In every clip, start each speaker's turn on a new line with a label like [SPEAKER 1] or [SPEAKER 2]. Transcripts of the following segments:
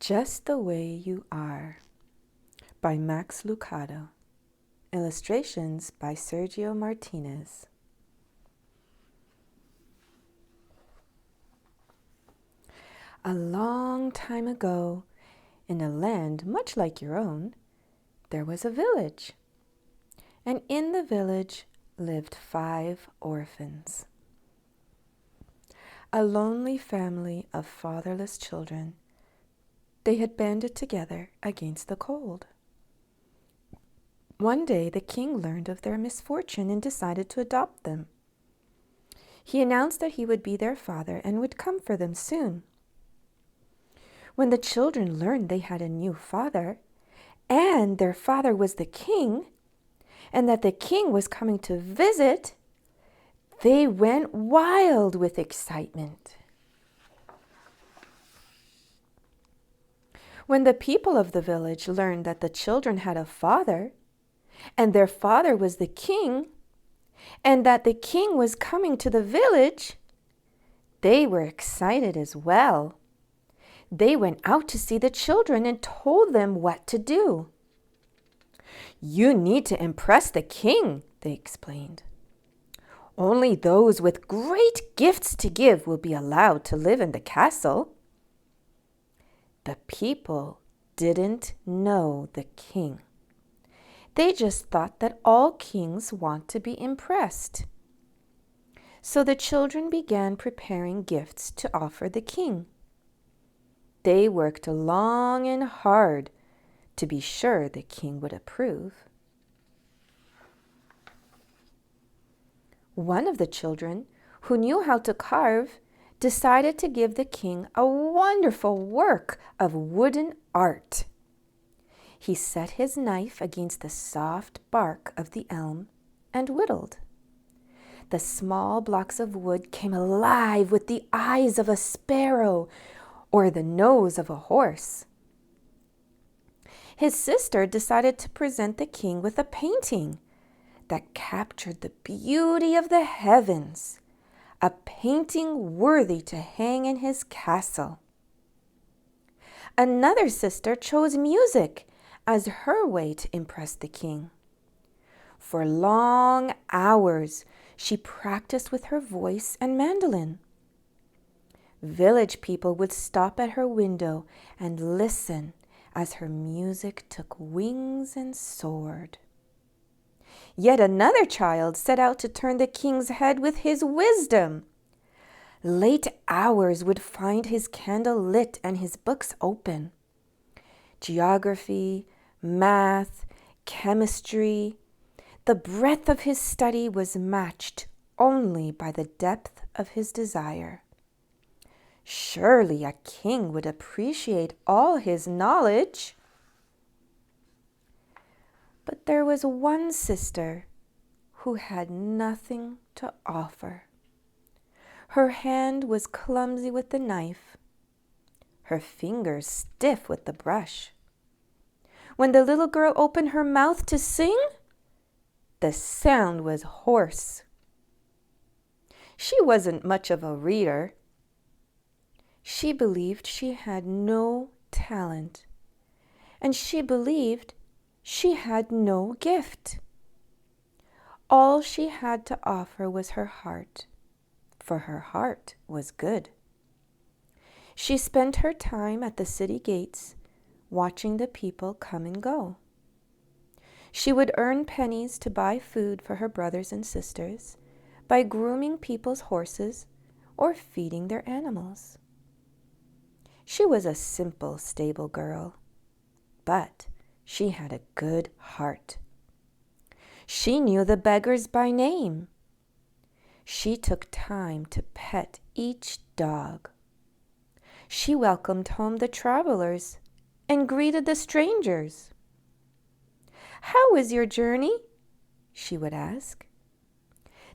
[SPEAKER 1] Just the Way You Are by Max Lucado. Illustrations by Sergio Martinez. A long time ago, in a land much like your own, there was a village. And in the village lived 5 orphans. A lonely family of fatherless children. They had banded together against the cold. One day the king learned of their misfortune and decided to adopt them. He announced that he would be their father and would come for them soon. When the children learned they had a new father, and their father was the king, and that the king was coming to visit, they went wild with excitement. When the people of the village learned that the children had a father, and their father was the king, and that the king was coming to the village, they were excited as well. They went out to see the children and told them what to do. "You need to impress the king," they explained. "Only those with great gifts to give will be allowed to live in the castle." The people didn't know the king. They just thought that all kings want to be impressed. So the children began preparing gifts to offer the king. They worked long and hard to be sure the king would approve. One of the children, who knew how to carve, decided to give the king a wonderful work of wooden art. He set his knife against the soft bark of the elm and whittled. The small blocks of wood came alive with the eyes of a sparrow or the nose of a horse. His sister decided to present the king with a painting that captured the beauty of the heavens, a painting worthy to hang in his castle. Another sister chose music as her way to impress the king. For long hours, she practiced with her voice and mandolin. Village people would stop at her window and listen as her music took wings and soared. Yet another child set out to turn the king's head with his wisdom. Late hours would find his candle lit and his books open. Geography, math, chemistry. The breadth of his study was matched only by the depth of his desire. Surely a king would appreciate all his knowledge. But there was one sister who had nothing to offer. Her hand was clumsy with the knife, her fingers stiff with the brush. When the little girl opened her mouth to sing, the sound was hoarse. She wasn't much of a reader. She believed she had no talent, and she believed she had no gift. All she had to offer was her heart, for her heart was good. She spent her time at the city gates, watching the people come and go. She would earn pennies to buy food for her brothers and sisters by grooming people's horses or feeding their animals. She was a simple, stable girl, but she had a good heart. She knew the beggars by name. She took time to pet each dog. She welcomed home the travelers and greeted the strangers. "How was your journey?" she would ask.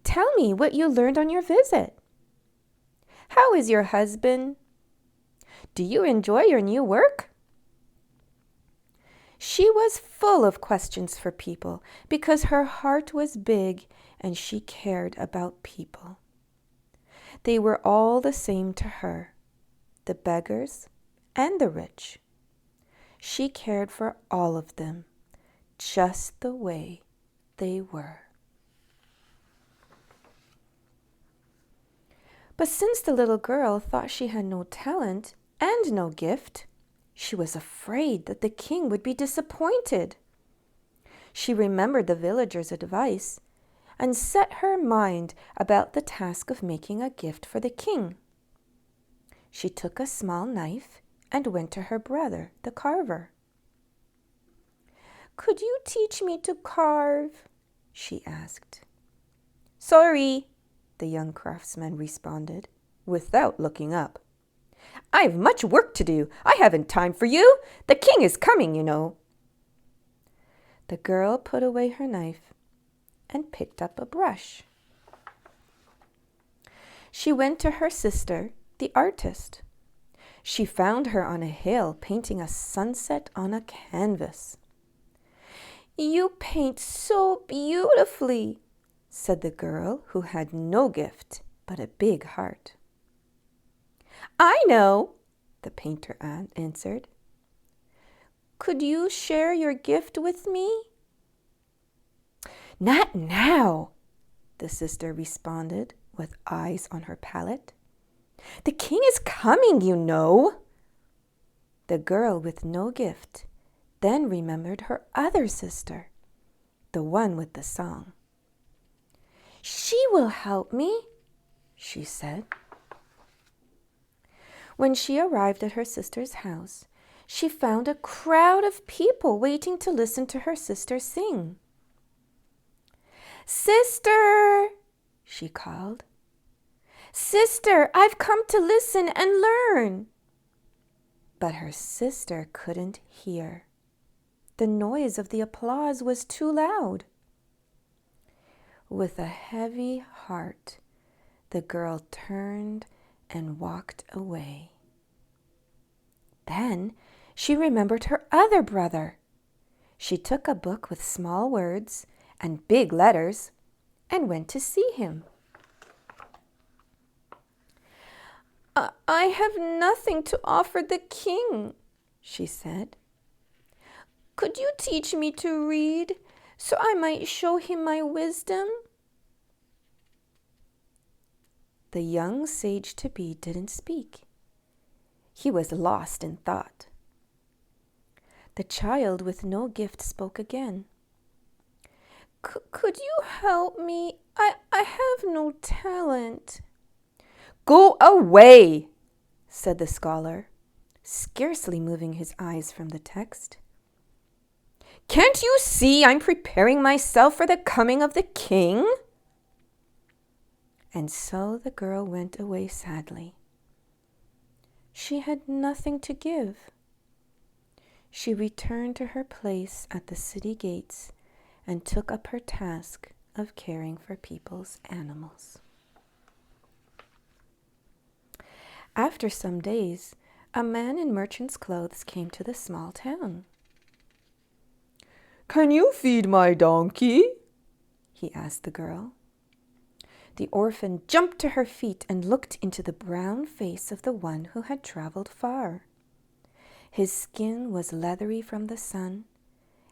[SPEAKER 1] "Tell me what you learned on your visit. How is your husband? Do you enjoy your new work?" She was full of questions for people because her heart was big and she cared about people. They were all the same to her, the beggars and the rich. She cared for all of them, just the way they were. But since the little girl thought she had no talent and no gift, she was afraid that the king would be disappointed. She remembered the villagers' advice and set her mind about the task of making a gift for the king. She took a small knife and went to her brother, the carver. "Could you teach me to carve?" she asked. "Sorry," the young craftsman responded, without looking up. "I've much work to do. I haven't time for you. The king is coming, you know." The girl put away her knife and picked up a brush. She went to her sister, the artist. She found her on a hill painting a sunset on a canvas. "You paint so beautifully," said the girl, who had no gift but a big heart. "I know," the painter answered. "Could you share your gift with me?" "Not now," the sister responded, with eyes on her palette. "The king is coming, you know." The girl with no gift then remembered her other sister, the one with the song. "She will help me," she said. When she arrived at her sister's house, she found a crowd of people waiting to listen to her sister sing. "Sister," she called. "Sister, I've come to listen and learn." But her sister couldn't hear. The noise of the applause was too loud. With a heavy heart, the girl turned and walked away. Then she remembered her other brother. She took a book with small words and big letters and went to see him. "I have nothing to offer the king," she said. "Could you teach me to read so I might show him my wisdom?" The young sage-to-be didn't speak. He was lost in thought. The child with no gift spoke again. Could you help me? I have no talent." "Go away," said the scholar, scarcely moving his eyes from the text. "Can't you see I'm preparing myself for the coming of the king?" And so the girl went away sadly. She had nothing to give. She returned to her place at the city gates and took up her task of caring for people's animals. After some days, a man in merchant's clothes came to the small town. "Can you feed my donkey?" he asked the girl. The orphan jumped to her feet and looked into the brown face of the one who had traveled far. His skin was leathery from the sun,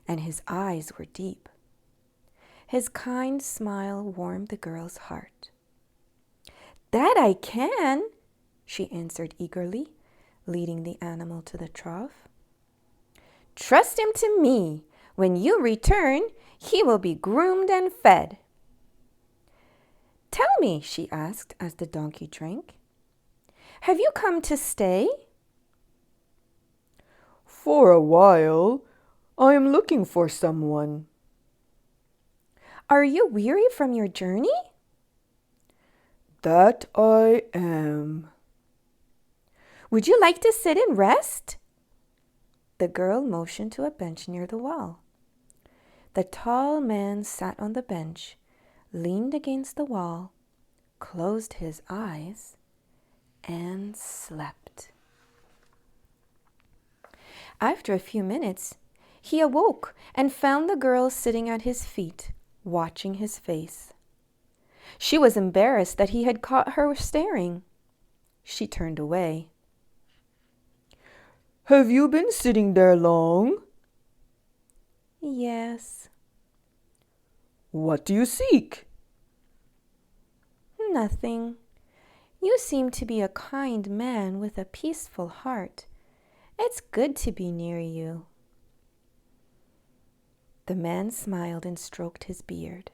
[SPEAKER 1] and his eyes were deep. His kind smile warmed the girl's heart. "That I can," she answered eagerly, leading the animal to the trough. "Trust him to me. When you return, he will be groomed and fed." "Tell me," she asked as the donkey drank, "have you come to stay?" "For a while. I am looking for someone." "Are you weary from your journey?" "That I am." "Would you like to sit and rest?" The girl motioned to a bench near the wall. The tall man sat on the bench, leaned against the wall, closed his eyes, and slept. After a few minutes, he awoke and found the girl sitting at his feet, watching his face. She was embarrassed that he had caught her staring. She turned away.
[SPEAKER 2] Have you been sitting there long?
[SPEAKER 1] Yes.
[SPEAKER 2] What do you seek?
[SPEAKER 1] Nothing. You seem to be a kind man with a peaceful heart. It's good to be near you. The man smiled and stroked his beard.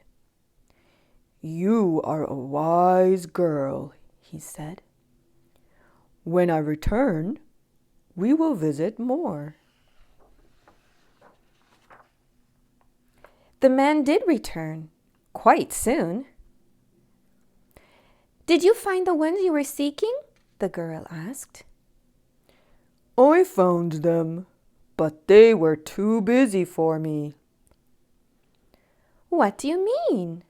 [SPEAKER 2] You are a wise girl, he said. When I return, we will visit more.
[SPEAKER 1] The man did return, quite soon. Did you find the ones you were seeking? The girl asked.
[SPEAKER 2] I found them, but they were too busy for me.
[SPEAKER 1] What do you mean?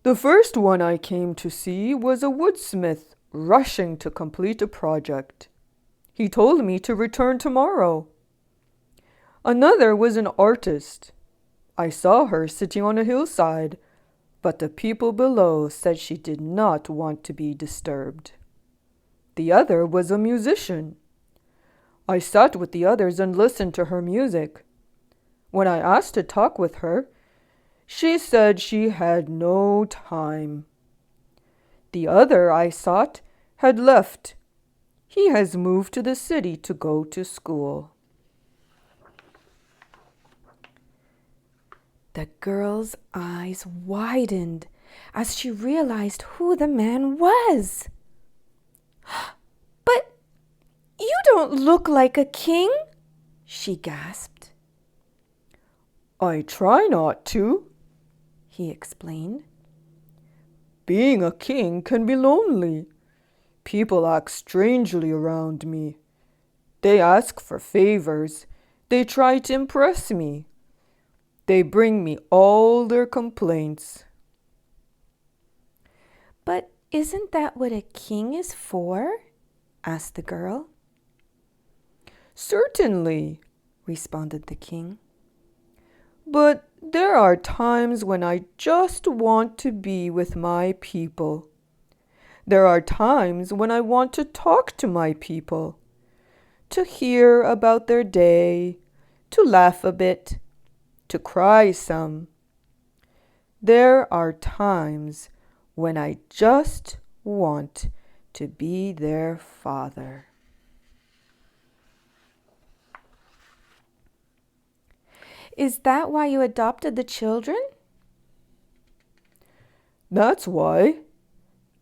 [SPEAKER 2] The first one I came to see was a woodsmith rushing to complete a project. He told me to return tomorrow. Another was an artist. I saw her sitting on a hillside, but the people below said she did not want to be disturbed. The other was a musician. I sat with the others and listened to her music. When I asked to talk with her, she said she had no time. The other I sought had left. He has moved to the city to go to school.
[SPEAKER 1] The girl's eyes widened as she realized who the man was. But you don't look like a king, she gasped.
[SPEAKER 2] I try not to,
[SPEAKER 1] he explained.
[SPEAKER 2] Being a king can be lonely. People act strangely around me. They ask for favors. They try to impress me. They bring me all their complaints.
[SPEAKER 1] But isn't that what a king is for? Asked the girl.
[SPEAKER 2] Certainly, responded the king. But there are times when I just want to be with my people. There are times when I want to talk to my people, to hear about their day, to laugh a bit, to cry some. There are times when I just want to be their father.
[SPEAKER 1] Is that why you adopted the children?
[SPEAKER 2] That's why.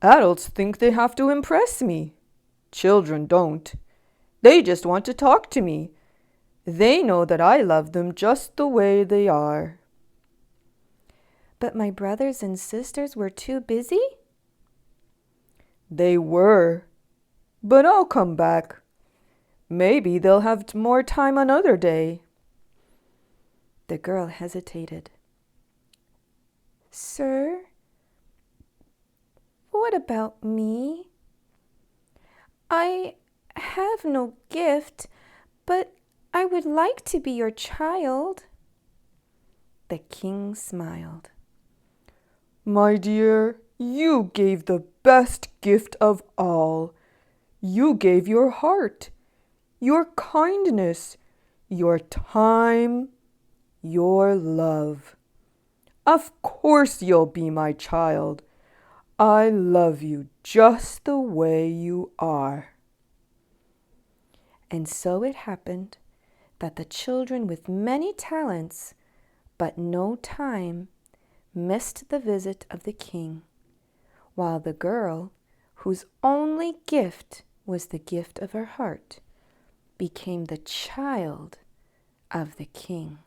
[SPEAKER 2] Adults think they have to impress me. Children don't. They just want to talk to me. They know that I love them just the way they are.
[SPEAKER 1] But my brothers and sisters were too busy?
[SPEAKER 2] They were. But I'll come back. Maybe they'll have more time another day.
[SPEAKER 1] The girl hesitated. Sir, what about me? I have no gift, but I would like to be your child. The king smiled.
[SPEAKER 2] My dear, you gave the best gift of all. You gave your heart, your kindness, your time, your love. Of course you'll be my child. I love you just the way you are.
[SPEAKER 1] And so it happened that the children with many talents but no time missed the visit of the king, while the girl, whose only gift was the gift of her heart, became the child of the king.